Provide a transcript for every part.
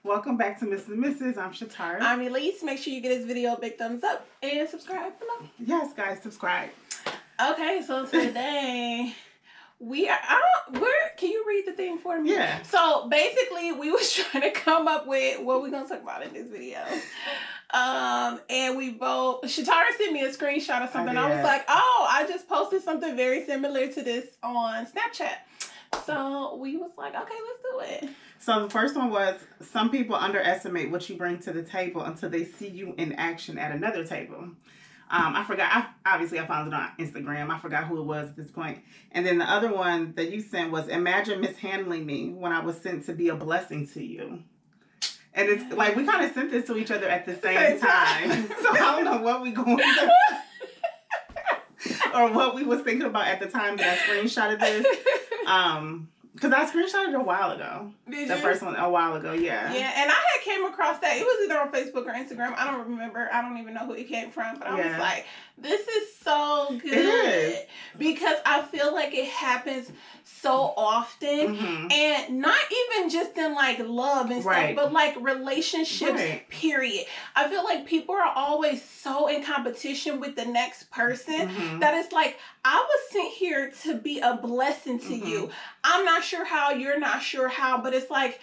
Welcome back to Mrs. and Mrs. I'm Shatara. I'm Elise. Make sure you give this video a big thumbs up and subscribe below. Yes, guys, subscribe. Okay, so today can you read the thing for me? Yeah. So basically we was trying to come up with what we're gonna talk about in this video. And we both, Shatara sent me a screenshot of something. I was like, oh, I just posted something very similar to this on Snapchat. So we was like, okay, let's do it. So the first one was, some people underestimate what you bring to the table until they see you in action at another table. I forgot. Obviously, I found it on Instagram. I forgot who it was at this point. And then the other one that you sent was, imagine mishandling me when I was sent to be a blessing to you. And it's like, we kind of sent this to each other at the same time. So I don't know what we going through. Or what we was thinking about at the time that I screenshotted this. Because I screenshotted it a while ago. Did the you? first one a while ago, yeah. Yeah, and I had came across that. It was either on Facebook or Instagram. I don't remember. I don't even know who it came from. But I was like, this is so good. It is. Because I feel like it happens so often. Mm-hmm. And not even just in like love and stuff, but like relationships, period. I feel like people are always so in competition with the next person that it's like, I was sent here to be a blessing to you. I'm not sure how, you're not sure how, but it's like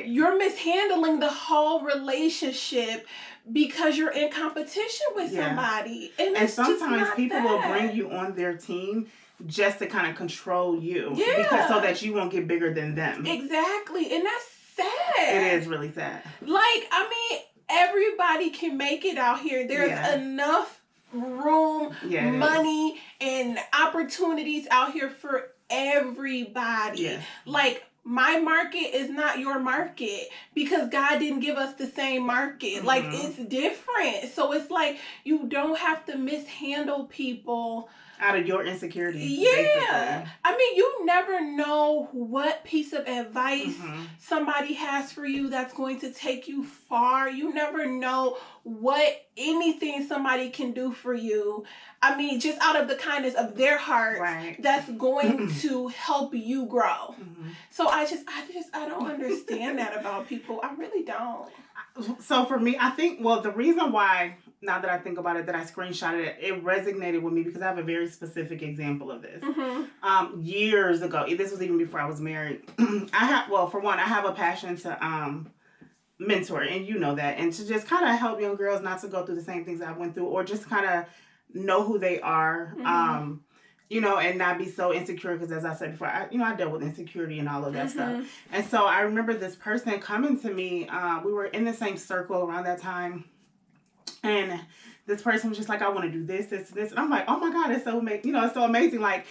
you're mishandling the whole relationship because you're in competition with somebody. And sometimes people will bring you on their team just to kind of control you. Yeah. Because so that you won't get bigger than them. Exactly. And that's sad. It is really sad. Like, I mean, everybody can make it out here. There's enough room, money, and opportunities out here for everybody. Yes. Like, my market is not your market because God didn't give us the same market. Like, it's different. So it's like, you don't have to mishandle people out of your insecurities. Yeah. Basically. I mean, you never know what piece of advice somebody has for you that's going to take you far. You never know what anything somebody can do for you. I mean, just out of the kindness of their heart, that's going to help you grow. So I don't understand that about people. I really don't. So for me, I think, well, the reason why, now that I think about it, that I screenshotted it, it resonated with me because I have a very specific example of this. Years ago, this was even before I was married. I have a passion to mentor, and you know that, and to just kind of help young girls not to go through the same things I went through, or just kind of know who they are, you know, and not be so insecure, because as I said before, I dealt with insecurity and all of that stuff. And so I remember this person coming to me, we were in the same circle around that time, and this person was just like, I want to do this, this, this. And I'm like, oh my God, it's so amazing. You know, it's so amazing. Like,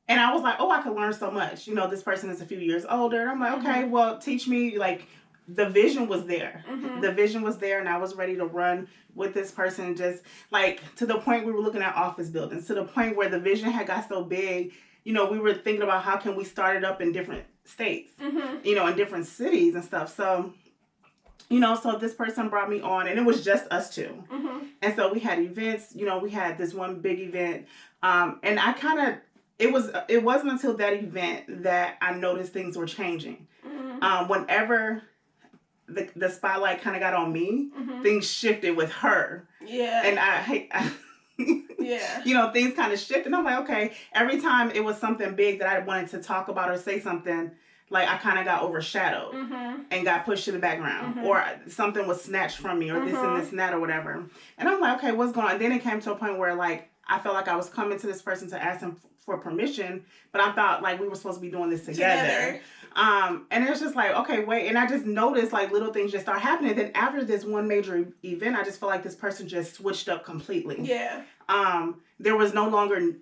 and I was like, oh, I could learn so much. You know, this person is a few years older. And I'm like, okay, well, teach me. Like, the vision was there. The vision was there, and I was ready to run with this person, just like to the point we were looking at office buildings, to the point where the vision had got so big, you know, we were thinking about how can we start it up in different states, you know, in different cities and stuff. So, you know, so this person brought me on, and it was just us two. And so we had events, you know, we had this one big event, and I kind of, it wasn't until that event that I noticed things were changing. Whenever the spotlight kind of got on me, things shifted with her. Yeah. And you know, things kind of shifted. And I'm like, okay, every time it was something big that I wanted to talk about or say something, like I kind of got overshadowed and got pushed to the background, or something was snatched from me, or this and this and that or whatever. And I'm like, okay, what's going on? And then it came to a point where like I felt like I was coming to this person to ask him for permission, but I thought like we were supposed to be doing this together. And it was just like, okay, wait. And I just noticed like little things just start happening. Then after this one major event, I just felt like this person just switched up completely. Yeah. There was no longer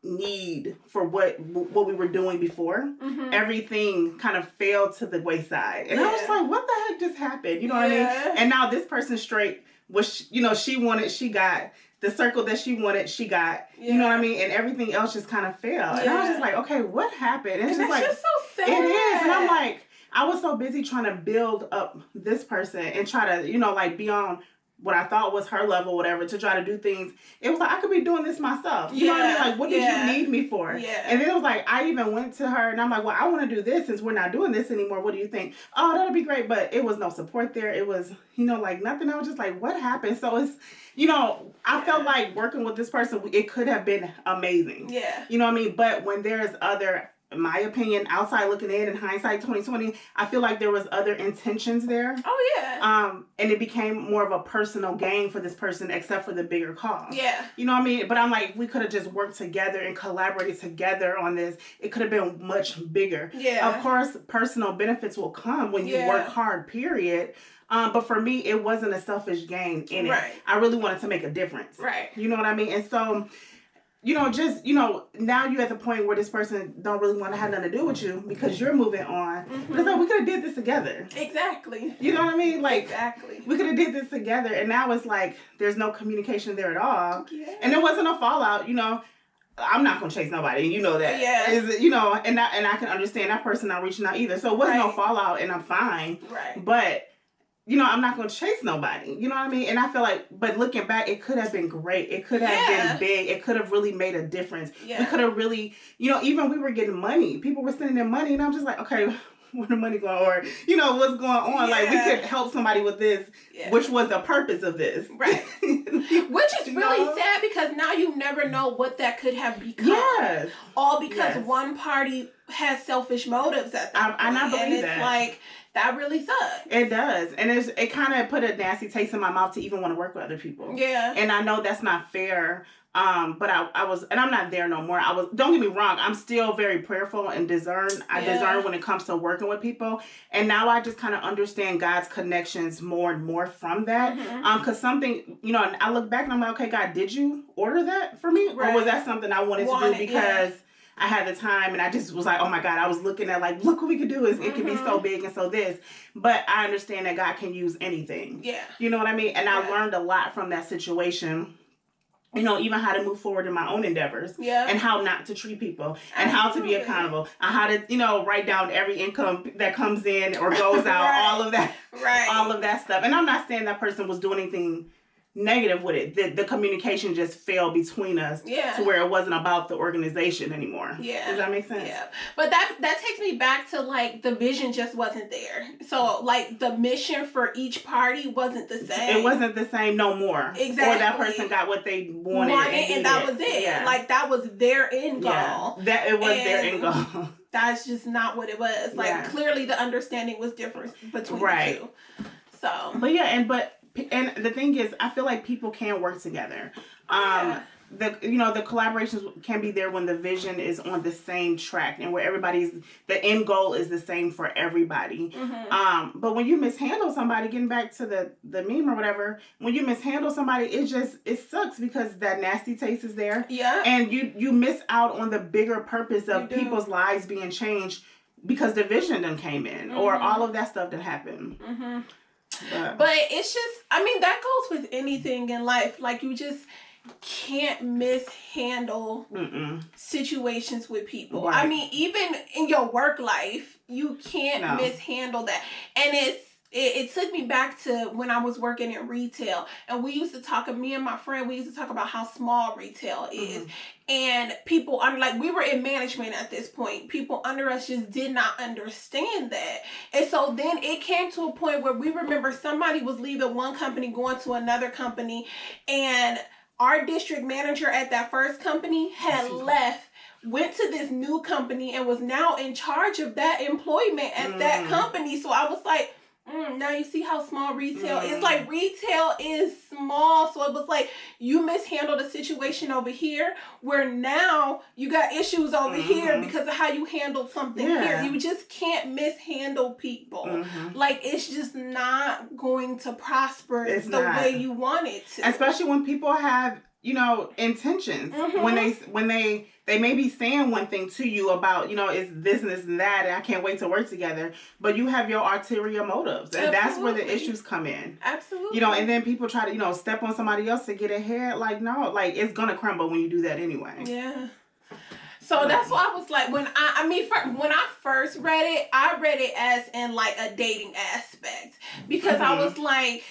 need for what we were doing before. Everything kind of fell to the wayside. And I was just like, what the heck just happened? You know what I mean? And now this person straight was, you know, she got the circle that she wanted, she got, you know what I mean? And everything else just kind of fell. And I was just like, okay, what happened? And it's just like, just so sad. It is. And I'm like, I was so busy trying to build up this person and try to, you know, like be on what I thought was her level, whatever, to try to do things. It was like, I could be doing this myself. You know what I mean? Like, what did you need me for? Yeah. And then it was like, I even went to her and I'm like, well, I want to do this since we're not doing this anymore. What do you think? Oh, that'll be great. But it was no support there. It was, like nothing. I was just like, what happened? So it's, I felt like working with this person, it could have been amazing. Yeah. You know what I mean? But when there's other, in my opinion, outside looking in hindsight 2020, I feel like there was other intentions there. Oh, yeah. And it became more of a personal gain for this person, except for the bigger cause. Yeah. You know what I mean? But I'm like, we could have just worked together and collaborated together on this. It could have been much bigger. Yeah. Of course, personal benefits will come when you work hard, period. But for me, it wasn't a selfish gain in it. Right. I really wanted to make a difference. Right. You know what I mean? And so, now you're at the point where this person don't really want to have nothing to do with you because you're moving on. Mm-hmm. But it's like, we could have did this together. Exactly. You know what I mean? Like, exactly. We could have did this together. And now it's like, there's no communication there at all. Yeah. And there wasn't a fallout, I'm not going to chase nobody. And you know that. Yeah. And I can understand that person not reaching out either. So it wasn't no fallout and I'm fine. Right. But I'm not going to chase nobody. You know what I mean? And I feel like, but looking back, it could have been great. It could have been big. It could have really made a difference. Yeah. We could have really, even we were getting money. People were sending in money. And I'm just like, okay, where the money going? Or, what's going on? Yeah. Like, we could help somebody with this, which was the purpose of this. Right. Which is really sad because now you never know what that could have become. Yes. All because one party has selfish motives at that point. And I believe and it's that. like, that really sucks. It does. And it kind of put a nasty taste in my mouth to even want to work with other people. Yeah. And I know that's not fair. But I was, and I'm not there no more. Don't get me wrong, I'm still very prayerful and discern. I discern when it comes to working with people. And now I just kind of understand God's connections more and more from that. Mm-hmm. Cause something, I look back and I'm like, okay, God, did you order that for me? Right. Or was that something I wanted to do because I had the time and I just was like, oh my God, I was looking at like, look what we could do. It can be so big and so this. But I understand that God can use anything. Yeah. You know what I mean? And I learned a lot from that situation. Even how to move forward in my own endeavors. Yeah. And how not to treat people. And how to be accountable. And how to, write down every income that comes in or goes out. Right. All of that. Right. All of that stuff. And I'm not saying that person was doing anything negative with it. The communication just fell between us to where it wasn't about the organization anymore. Yeah. Does that make sense? Yeah. But that takes me back to like the vision just wasn't there. So like the mission for each party wasn't the same. It wasn't the same no more. Exactly. Or that person got what they wanted and that was it. Yeah. Like that was their end goal. Yeah. That it was their end goal. That's just not what it was. Like clearly the understanding was different between the two. So. But and the thing is, I feel like people can work together. The collaborations can be there when the vision is on the same track and where the end goal is the same for everybody. Mm-hmm. But when you mishandle somebody, getting back to the meme or whatever, when you mishandle somebody, it sucks because that nasty taste is there. Yeah. And you miss out on the bigger purpose of people's lives being changed because the vision done came in or all of that stuff that happened. Mm-hmm. But it's just, that goes with anything in life. Like, you just can't mishandle situations with people. Right. Even in your work life, you can't mishandle that. And it took me back to when I was working in retail. And me and my friend, we used to talk about how small retail is. And people, we were in management at this point. People under us just did not understand that. And so then it came to a point where we remember somebody was leaving one company, going to another company. And our district manager at that first company had left, went to this new company, and was now in charge of that employment at that company. So I was like, now you see how small retail is. Like, retail is small. So it was like, you mishandled a situation over here where now you got issues over here because of how you handled something here. You just can't mishandle people. Like, it's just not going to prosper way you want it to. Especially when people have, intentions. When they may be saying one thing to you about, it's this and that, and I can't wait to work together, but you have your ulterior motives, and that's where the issues come in. Absolutely. And then people try to, step on somebody else to get ahead. Like, no, like, it's gonna crumble when you do that anyway. Yeah. So that's why I was like, when I first read it, I read it as in like a dating aspect, because I was like,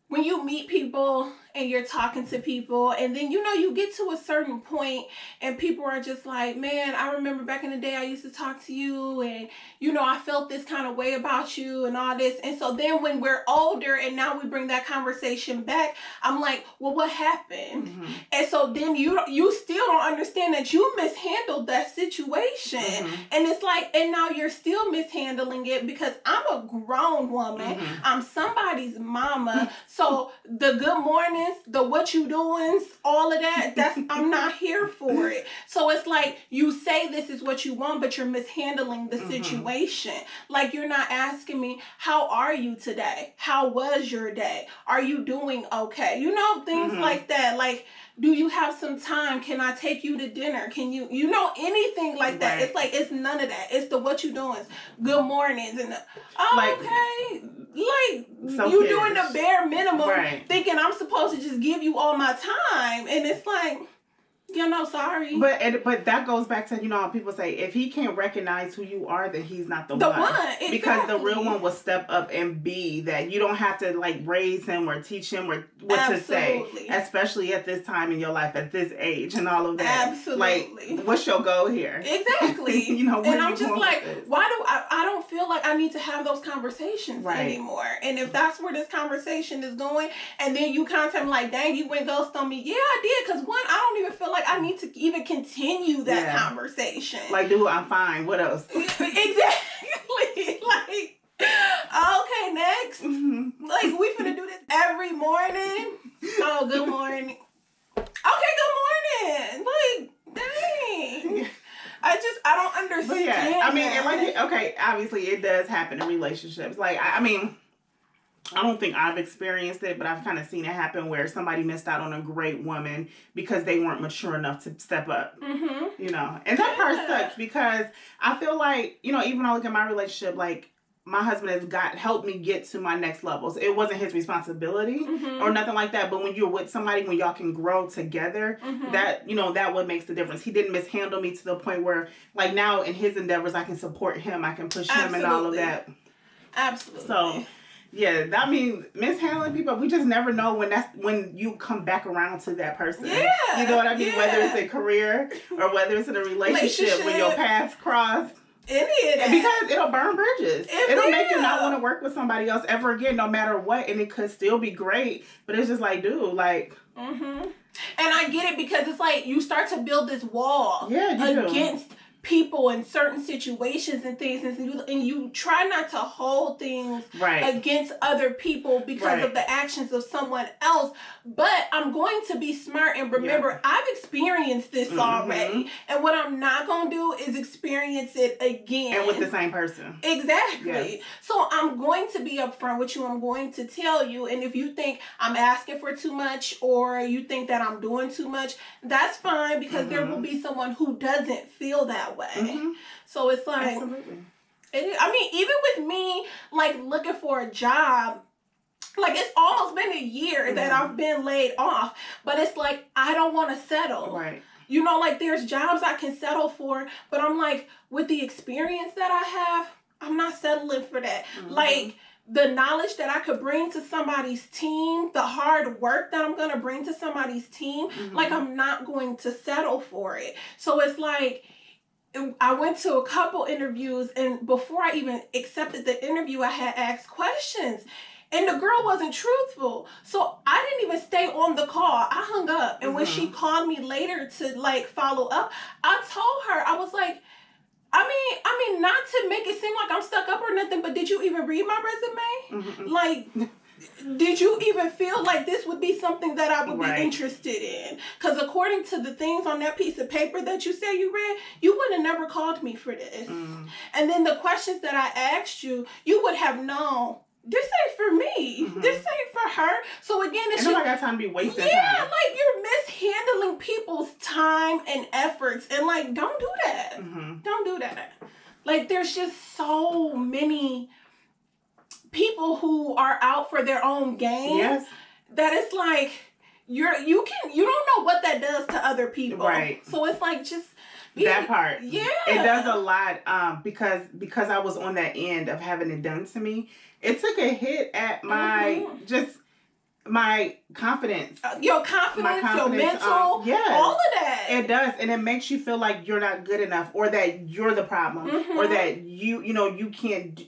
when you meet people and you're talking to people, and then, you know, you get to a certain point and people are just like, man, I remember back in the day I used to talk to you, and, you know, I felt this kind of way about you and all this. And so then when we're older and now we bring that conversation back, I'm like, well, what happened? Mm-hmm. And so then you still don't understand that you mishandled that situation. Mm-hmm. And it's like, and now you're still mishandling it because I'm a grown woman. Mm-hmm. I'm somebody's mama. So the good mornings, the what you doings, all of that, I'm not here for it. So it's like you say this is what you want, but you're mishandling the situation. Like, you're not asking me, how are you today? How was your day? Are you doing okay? You know, things like that. Like, do you have some time? Can I take you to dinner? Can you know, anything like that? Right. It's like, it's none of that. It's the what you doing, good mornings, and the, okay. Like, so you doing the bare minimum, right, thinking I'm supposed to just give you all my time. And it's like, you know, sorry. But that goes back to, you know, how people say, if he can't recognize who you are, then he's not the one. Exactly. Because the real one will step up and be that. You don't have to, like, raise him or teach him or what to say. Especially at this time in your life, at this age and all of that. Absolutely. Like, what's your goal here? Exactly. You know, and I'm just like, why do I don't feel like I need to have those conversations anymore. And if that's where this conversation is going, and then you contact me like, dang, you went ghost on me. Yeah, I did. Because one, I don't even feel like I need to even continue that conversation. Like, dude, I'm fine. What else? Exactly. Like, okay, next. Mm-hmm. Like, we finna do this every morning. Oh, good morning. Okay, good morning. Like, dang. I don't understand. But yeah, I mean, and like, okay, obviously it does happen in relationships. Like, I mean, I don't think I've experienced it, but I've kind of seen it happen where somebody missed out on a great woman because they weren't mature enough to step up. Mm-hmm. You know, and that part sucks because I feel like, you know, even when I look at my relationship, like, my husband has helped me get to my next levels. It wasn't his responsibility or nothing like that. But when you're with somebody, when y'all can grow together, that, you know, that what makes the difference. He didn't mishandle me to the point where, like, now in his endeavors, I can support him. I can push him and all of that. Absolutely. So, yeah, I mean, mishandling people, we just never know when you come back around to that person. Yeah. You know what I mean? Yeah. Whether it's a career or whether it's in a relationship when your paths cross. Because it'll burn bridges. It'll make you not want to work with somebody else ever again, no matter what. And it could still be great, but it's just like, dude, like. Mm-hmm. And I get it because it's like you start to build this wall against people in certain situations and things, and you try not to hold things against other people because of the actions of someone else. But I'm going to be smart and remember I've experienced this already, and what I'm not going to do is experience it again. And with the same person. Exactly. Yes. So I'm going to be upfront with you. I'm going to tell you, and if you think I'm asking for too much or you think that I'm doing too much, that's fine, because there will be someone who doesn't feel that way. Mm-hmm. So it's like, absolutely. I mean, even with me, like, looking for a job, like, it's almost been a year that I've been laid off, but it's like, I don't want to settle. Right. You know, like, there's jobs I can settle for, but I'm like, with the experience that I have, I'm not settling for that. Mm-hmm. Like, the knowledge that I could bring to somebody's team, the hard work that I'm going to bring to somebody's team, like, I'm not going to settle for it. So it's like, I went to a couple interviews, and before I even accepted the interview, I had asked questions, and the girl wasn't truthful. So I didn't even stay on the call. I hung up. And when she called me later to, like, follow up, I told her, I was like, I mean, not to make it seem like I'm stuck up or nothing, but did you even read my resume? Like, did you even feel like this would be something that I would be interested in? Because according to the things on that piece of paper that you said you read, you would have never called me for this. And then the questions that I asked you, you would have known, this ain't for me. This ain't for her. So again, it's just, I got time to be wasting time. Yeah, like, you're mishandling people's time and efforts. And, like, don't do that. Don't do that. Like, there's just so many people who are out for their own gain. Yes. That it's like, you don't know what that does to other people. Right. So it's like, just that part. Yeah. It does a lot, because I was on that end of having it done to me. It took a hit at my my confidence. Your confidence, your mental, all of that. It does. And it makes you feel like you're not good enough, or that you're the problem, or that you can't,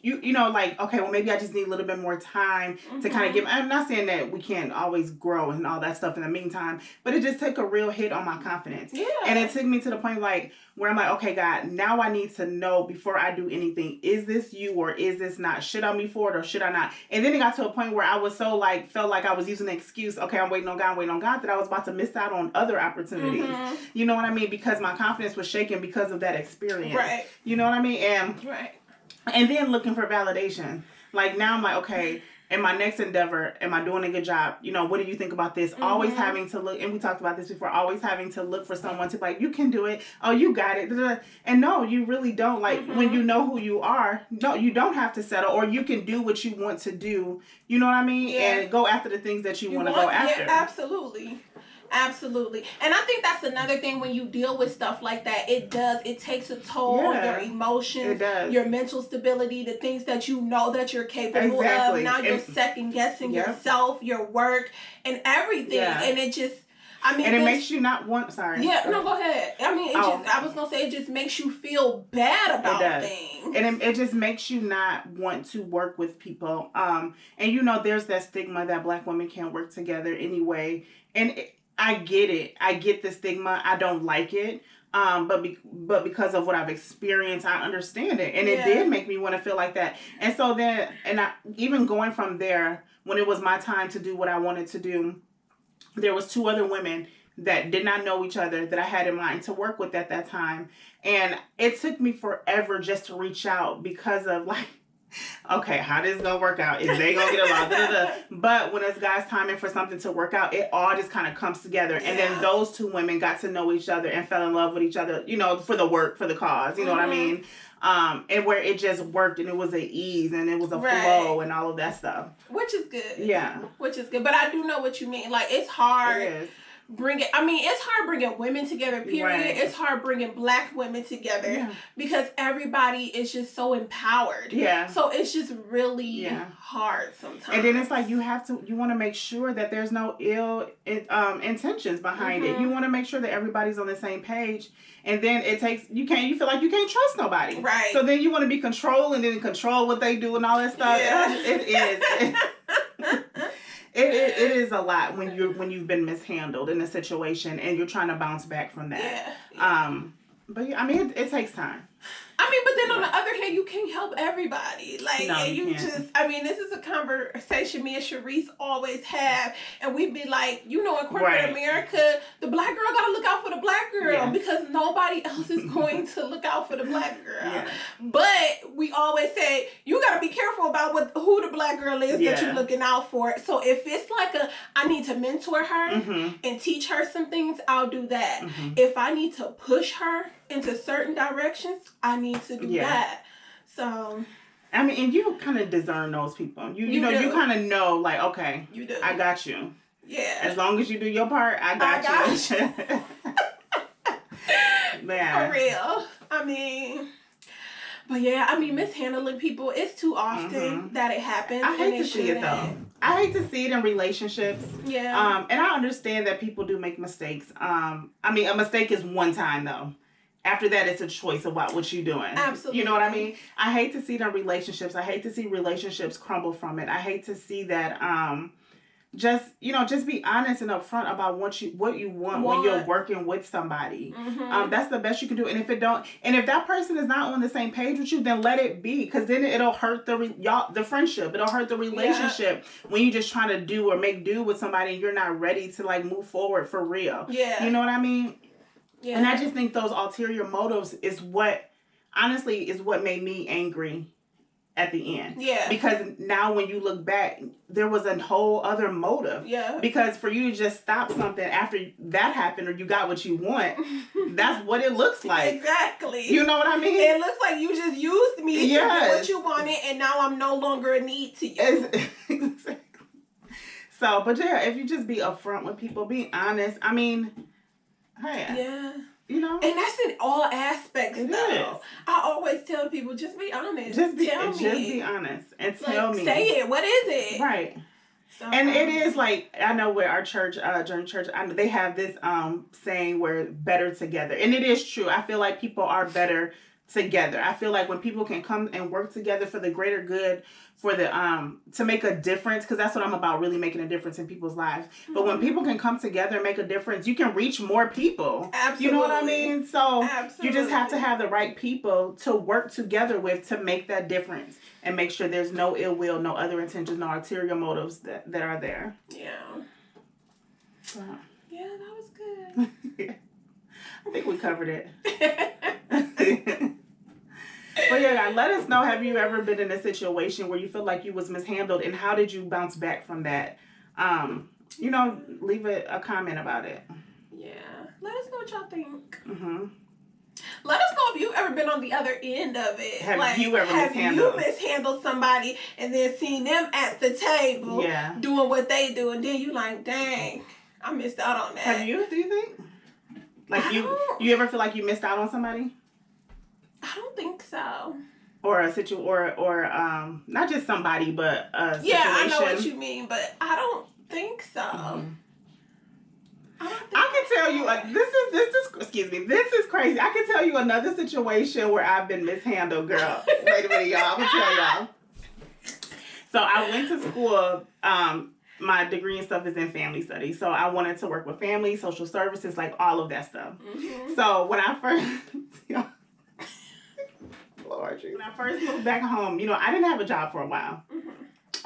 like, okay, well, maybe I just need a little bit more time to kind of give. I'm not saying that we can't always grow and all that stuff in the meantime, but it just took a real hit on my confidence. Yeah. And it took me to the point, like, where I'm like, okay, God, now I need to know before I do anything, is this you or is this not? Should I move forward or should I not? And then it got to a point where I was so, like, felt like I was using the excuse, okay, I'm waiting on God, that I was about to miss out on other opportunities. You know what I mean? Because my confidence was shaken because of that experience. Right. You know what I mean? And then looking for validation. Like, now I'm like, okay, in my next endeavor, am I doing a good job? What do you think about this? Always having to look, and we talked about this before, always having to look for someone to, like, you can do it. Oh, you got it. And no, you really don't. Like, when you know who you are, no, you don't have to settle, or you can do what you want to do. You know what I mean? Yeah. And go after the things that you want to go after. Yeah, absolutely. Absolutely. And I think that's another thing when you deal with stuff like that. It takes a toll on your emotions, your mental stability, the things that you know that you're capable of. Now you're second guessing yourself, your work, and everything. Yeah. And it just, it makes you not want, sorry. Yeah, no, go ahead. I was going to say, it just makes you feel bad about things. And it just makes you not want to work with people. And there's that stigma that Black women can't work together anyway. And I get it. I get the stigma. I don't like it. But because of what I've experienced, I understand it. And it did make me want to feel like that. And so then, even going from there, when it was my time to do what I wanted to do, there was 2 other women that did not know each other that I had in mind to work with at that time. And it took me forever just to reach out because of, like, okay, how this gonna work out? Is they gonna get along? But when it's God's timing for something to work out, it all just kind of comes together. And then those 2 women got to know each other and fell in love with each other, for the work, for the cause, you know what I mean? And where it just worked, and it was an ease, and it was a flow, and all of that stuff. Which is good. Yeah. Which is good. But I do know what you mean. Like, it's hard. It is. It's hard bringing women together, period. Right. It's hard bringing Black women together because everybody is just so empowered. Yeah. So it's just really hard sometimes. And then it's like you want to make sure that there's no ill intentions behind it. You want to make sure that everybody's on the same page. And then you feel like you can't trust nobody. Right. So then you want to be controlling and control what they do and all that stuff. Yeah. It is. It is a lot when you've been mishandled in a situation and you're trying to bounce back from that. Yeah. But it takes time. But then on the other hand, you can't help everybody. Like, no, you can't. This is a conversation me and Sharice always have. And we'd be like, in corporate America, the Black girl got to look out for the Black girl because nobody else is going to look out for the Black girl. Yeah. But we always say, you got to be careful about who the Black girl is that you're looking out for. So if it's like I need to mentor her and teach her some things, I'll do that. If I need to push her into certain directions, I need to do that. So, and you kind of discern those people. You kind of know, like, okay, you do. I got you. Yeah. As long as you do your part, I got you. Man. For real. But yeah, mishandling people, it's too often that it happens. I hate to see it, though. I hate to see it in relationships. Yeah. And I understand that people do make mistakes. A mistake is one time, though. After that, it's a choice about what you're doing. Absolutely. You know what I mean? I hate to see it in relationships. I hate to see relationships crumble from it. I hate to see that just be honest and upfront about what you want when you're working with somebody. That's the best you can do. And if that person is not on the same page with you, then let it be, because then it'll hurt the friendship. It'll hurt the relationship when you just trying to do or make do with somebody and you're not ready to, like, move forward for real. Yeah. You know what I mean? Yeah. And I just think those ulterior motives is what made me angry at the end. Yeah. Because now when you look back, there was a whole other motive. Yeah. Because for you to just stop something after that happened or you got what you want, that's what it looks like. Exactly. You know what I mean? It looks like you just used me to get what you wanted, and now I'm no longer a need to you. Exactly. So, but yeah, if you just be upfront with people, be honest. Yeah. And that's in all aspects, though. I always tell people, just be honest. Just be honest and tell me. Say it. What is it? Right. So, and it is like, I know where our church, during church, they have this saying where better together. And it is true. I feel like people are better together. I feel like when people can come and work together for the greater good, for the to make a difference, because that's what I'm about, really making a difference in people's lives. But when people can come together and make a difference, you can reach more people. Absolutely. You know what I mean? So Absolutely. You just have to have the right people to work together with to make that difference and make sure there's no ill will, no other intentions, no ulterior motives that are there. Yeah. Yeah, that was good. Yeah. I think we covered it. But yeah, let us know, have you ever been in a situation where you feel like you was mishandled, and how did you bounce back from that? Leave a comment about it. Yeah. Let us know what y'all think. Mm-hmm. Let us know if you've ever been on the other end of it. Have you mishandled somebody and then seen them at the table doing what they do, and then you like, dang, I missed out on that. Have you? Do you think? Like you ever feel like you missed out on somebody? I don't think so. Or a not just somebody, but a situation. Yeah, I know what you mean, but I don't think so. Mm-hmm. I can tell you, this is crazy. I can tell you another situation where I've been mishandled, girl. Wait a minute, y'all. I'm gonna tell y'all. So I went to school. My degree and stuff is in family studies. So I wanted to work with family, social services, like all of that stuff. Mm-hmm. So when I first, Lord, when I first moved back home, I didn't have a job for a while. Mm-hmm.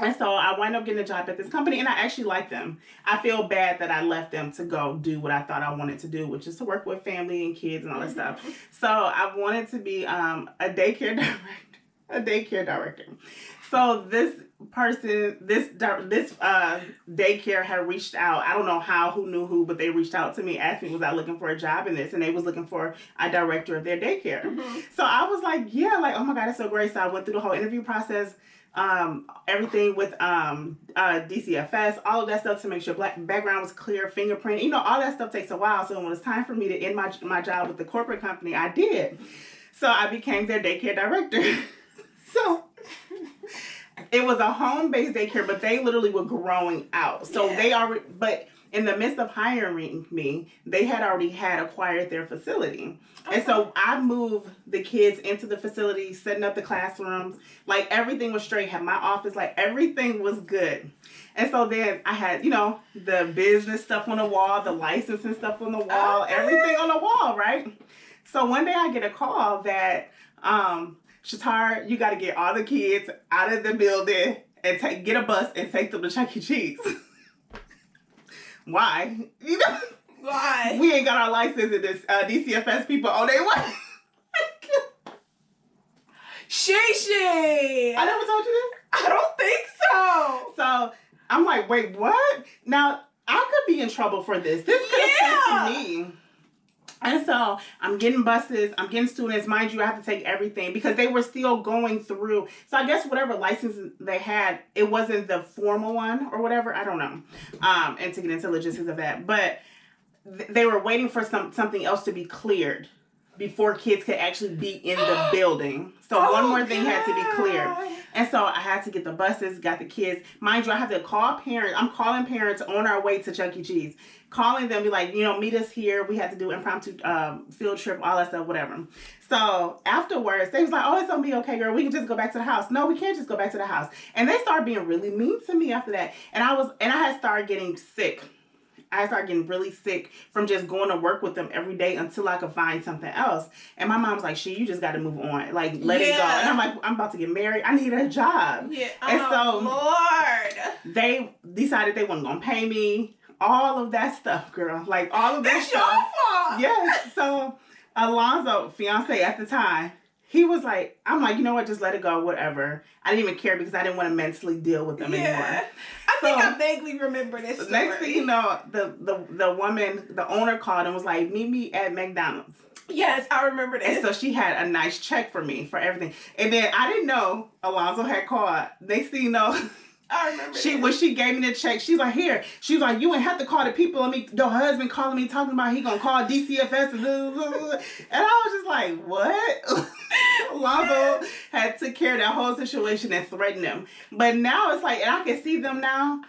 And so I wound up getting a job at this company, and I actually liked them. I feel bad that I left them to go do what I thought I wanted to do, which is to work with family and kids and all that stuff. So I wanted to be a daycare director. So this person, this daycare had reached out. I don't know how, who knew who, but they reached out to me, asked me, was I looking for a job in this? And they was looking for a director of their daycare. Mm-hmm. So I was like, yeah, like, oh my God, that's so great. So I went through the whole interview process, everything with DCFS, all of that stuff to make sure background was clear, fingerprint, all that stuff takes a while. So when it's time for me to end my job with the corporate company, I did. So I became their daycare director. So it was a home-based daycare, but they literally were growing out. So but in the midst of hiring me, they had already acquired their facility. Okay. And so I moved the kids into the facility, setting up the classrooms. Like, everything was straight. Had my office, like, everything was good. And so then I had, the business stuff on the wall, the licensing stuff on the wall, everything on the wall, right? So one day I get a call that, Shatar, you got to get all the kids out of the building and get a bus and take them to Chuck E. Cheese. Why? Why? We ain't got our license in this DCFS people on their way. She. I never told you this? I don't think so. So I'm like, wait, what? Now, I could be in trouble for this. This could affect me. And so I'm getting buses, I'm getting students. Mind you, I have to take everything because they were still going through. So I guess whatever license they had, it wasn't the formal one or whatever. I don't know. And to get into logistics of that. But they were waiting for something else to be cleared before kids could actually be in the building. So one more thing had to be cleared. And so I had to get the buses, got the kids. Mind you, I have to call parents. I'm calling parents on our way to Chuck E. Cheese. Calling them, be like, meet us here. We had to do impromptu field trip, all that stuff, whatever. So afterwards, they was like, oh, it's going to be okay, girl. We can just go back to the house. No, we can't just go back to the house. And they started being really mean to me after that. And I had started getting sick. I started getting really sick from just going to work with them every day until I could find something else. And my mom's like, you just got to move on. Like, let it go. And I'm like, I'm about to get married. I need a job. Yeah. And so Lord, they decided they weren't going to pay me. All of that stuff, girl. Like, all of that stuff. Your fault. Yes. So Alonzo, fiance at the time, he was like, I'm like, you know what? Just let it go, whatever. I didn't even care because I didn't want to mentally deal with them anymore. I think I vaguely remember this story. Next thing you know, the woman, the owner called and was like, meet me at McDonald's. Yes, I remember that. And so she had a nice check for me for everything. And then I didn't know Alonzo had called. Next thing you know, I remember when she gave me the check, she's like, here. She was like, you ain't have to call the people. Your husband calling me talking about he gonna call DCFS. And I was just like, what? Alonzo had took care of that whole situation and threatened him. But now it's like, and I can see them now.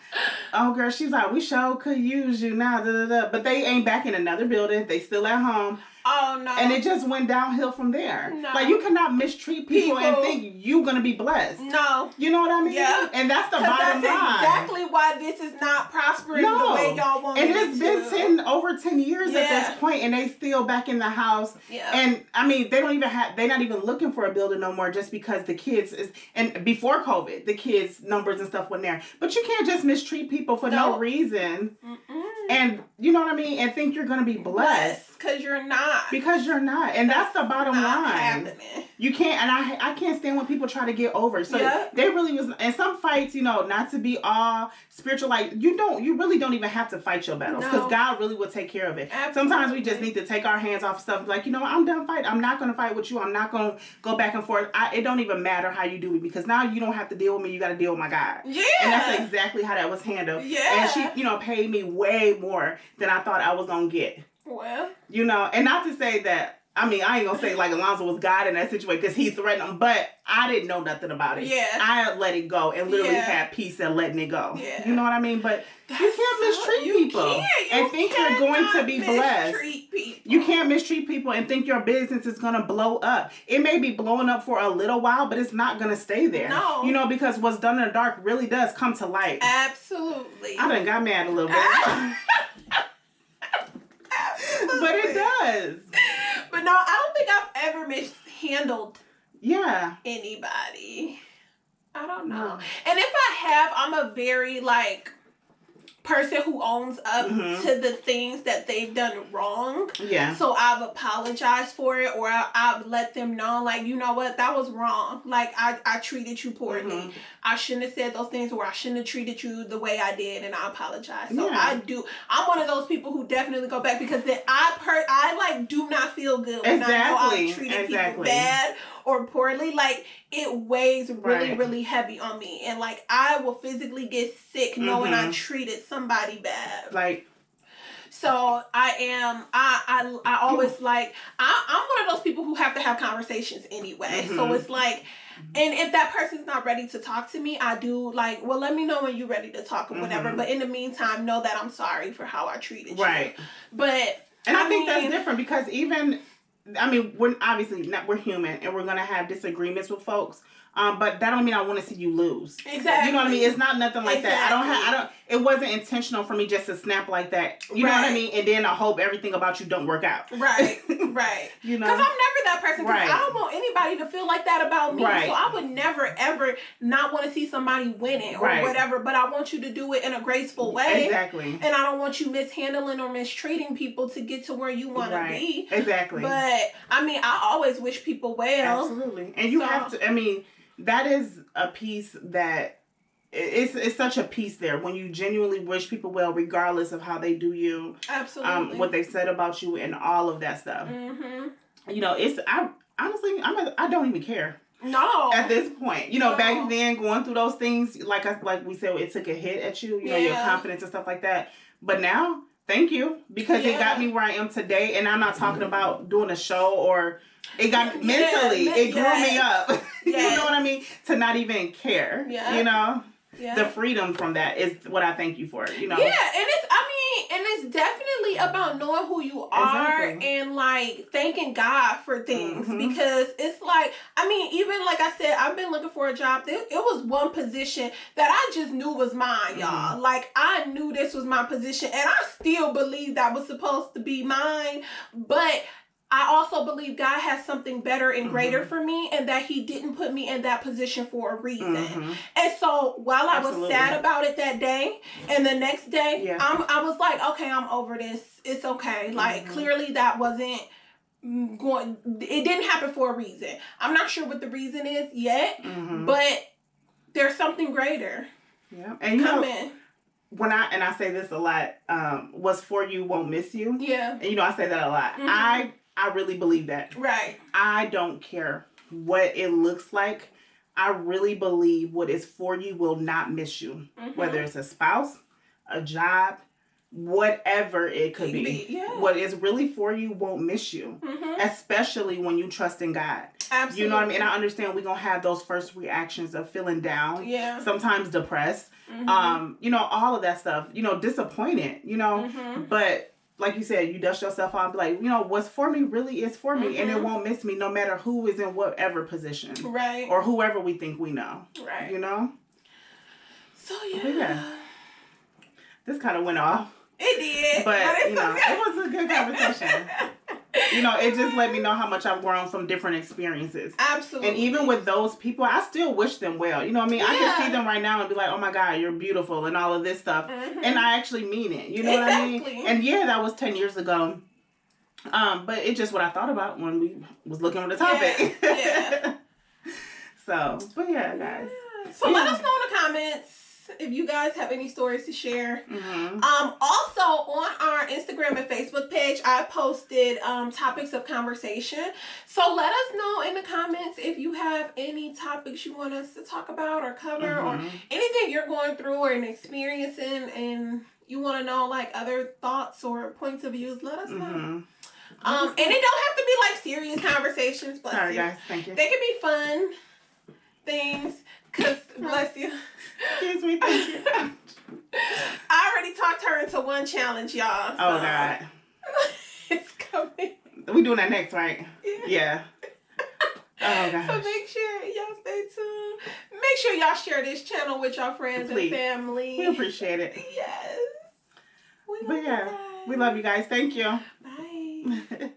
Oh, girl, she's like, we sure could use you now. But they ain't back in another building. They still at home. Oh, no. And it just went downhill from there. No. Like, you cannot mistreat people and think you're going to be blessed. No. You know what I mean? Yeah. And that's the bottom line. That's exactly why this is not prospering the way y'all want it to. And it's been over 10 years at this point, and they still back in the house. Yeah. And, I mean, they're not even looking for a building no more just because the kids and before COVID, the kids' numbers and stuff went there. But you can't just mistreat people for no reason. Mm-mm. And, you know what I mean? And think you're going to be blessed. Because you're not. Because you're not. And that's the bottom line. Happening. You can't, and I can't stand when people try to get over. So they really was, and some fights, not to be all spiritual, like you really don't even have to fight your battles because God really will take care of it. Absolutely. Sometimes we just need to take our hands off stuff. Like, I'm done fighting. I'm not going to fight with you. I'm not going to go back and forth. It don't even matter how you do it because now you don't have to deal with me. You got to deal with my God. Yeah. And that's exactly how that was handled. Yeah. And she, paid me way more than I thought I was going to get. Well. And not to say that, I mean, I ain't going to say like Alonzo was God in that situation because he threatened him, but I didn't know nothing about it. Yeah. I let it go and literally had peace at letting it go. Yeah. You know what I mean? But you can't mistreat people and think you're going to be blessed. You can't mistreat people and think your business is going to blow up. It may be blowing up for a little while, but it's not going to stay there. No. Because what's done in the dark really does come to light. Absolutely. I done got mad a little bit. But it does. But no, I don't think I've ever mishandled anybody. I don't know. No. And if I have, I'm a very person who owns up to the things that they've done wrong. Yeah. So I've apologized for it, or I've let them know, you know what, that was wrong. I treated you poorly. I shouldn't have said those things, or I shouldn't have treated you the way I did, and I apologize. So I'm one of those people who definitely go back because then I do not feel good when I know I've treated people bad or poorly. It weighs really, really heavy on me. And I will physically get sick knowing I treated somebody bad. So I always I'm one of those people who have to have conversations anyway. So it's and if that person's not ready to talk to me, I do well, let me know when you're ready to talk or whatever. But in the meantime, know that I'm sorry for how I treated you. Right. But I think that's different because we're obviously not, we're human and we're going to have disagreements with folks. But that don't mean I want to see you lose. Exactly. You know what I mean? It's not nothing like that. It wasn't intentional for me just to snap like that. You know what I mean? And then I hope everything about you don't work out. Right. Right. Because I'm never that person. Because I don't want anybody to feel like that about me. Right. So I would never, ever not want to see somebody winning or whatever. But I want you to do it in a graceful way. Exactly. And I don't want you mishandling or mistreating people to get to where you want to be. Exactly. But, I always wish people well. Absolutely. And you have to, that is a piece that it's such a piece there when you genuinely wish people well, regardless of how they do you. Absolutely. What they said about you and all of that stuff. Mm-hmm. I don't even care. No. At this point, back then going through those things, like we said, it took a hit at you, your confidence and stuff like that. But now, thank you because it got me where I am today, and I'm not talking about doing a show or. It got mentally, it grew me up. You know what I mean? To not even care. Yeah. The freedom from that is what I thank you for. Yeah, and it's definitely about knowing who you are and thanking God for things because it's even like I said, I've been looking for a job. It was one position that I just knew was mine, y'all. I knew this was my position, and I still believe that was supposed to be mine, but I also believe God has something better and greater for me, and that He didn't put me in that position for a reason. And so while I was sad about it that day, and the next day, I was like, okay, I'm over this. It's okay. Clearly that wasn't it didn't happen for a reason. I'm not sure what the reason is yet, but there's something greater. Yeah. And coming. When I say this a lot, what's for you won't miss you. Yeah. And I say that a lot. I really believe that. Right. I don't care what it looks like. I really believe what is for you will not miss you. Whether it's a spouse, a job, whatever it could be. Yeah. What is really for you won't miss you. Especially when you trust in God. Absolutely. You know what I mean? And I understand we're going to have those first reactions of feeling down. Yeah. Sometimes depressed. You know, all of that stuff. You know, disappointed. You know. But like you said, you dust yourself off and be like, you know, what's for me really is for me. And it won't miss me no matter who is in whatever position. Right. Or whoever we think we know. Right. You know? So, But yeah. This kind of went off. It did. But you know, it was a good conversation. You know, it just let me know how much I've grown from different experiences. Absolutely. And even with those people, I still wish them well. You know what I mean? Yeah. I can see them right now and be like, oh my God, you're beautiful and all of this stuff. And I actually mean it. You know what I mean? And yeah, that was 10 years ago. But it's just what I thought about when we was looking at the topic. Yeah. So, but yeah, guys. So let us know in the comments if you guys have any stories to share. Also on our Instagram and Facebook page, I posted topics of conversation. So let us know in the comments if you have any topics you want us to talk about or cover or anything you're going through or experiencing and you want to know like other thoughts or points of views. Let us know. And it don't have to be like serious conversations, but sorry guys, thank you. They can be fun things. Cause bless you. Excuse me, thank you. I already talked her into one challenge, y'all. So. Oh God. It's coming. We doing that next, right? Yeah. Oh gosh. So make sure y'all stay tuned. Make sure y'all share this channel with your friends and family. We appreciate it. Yes. We love you guys. Thank you. Bye.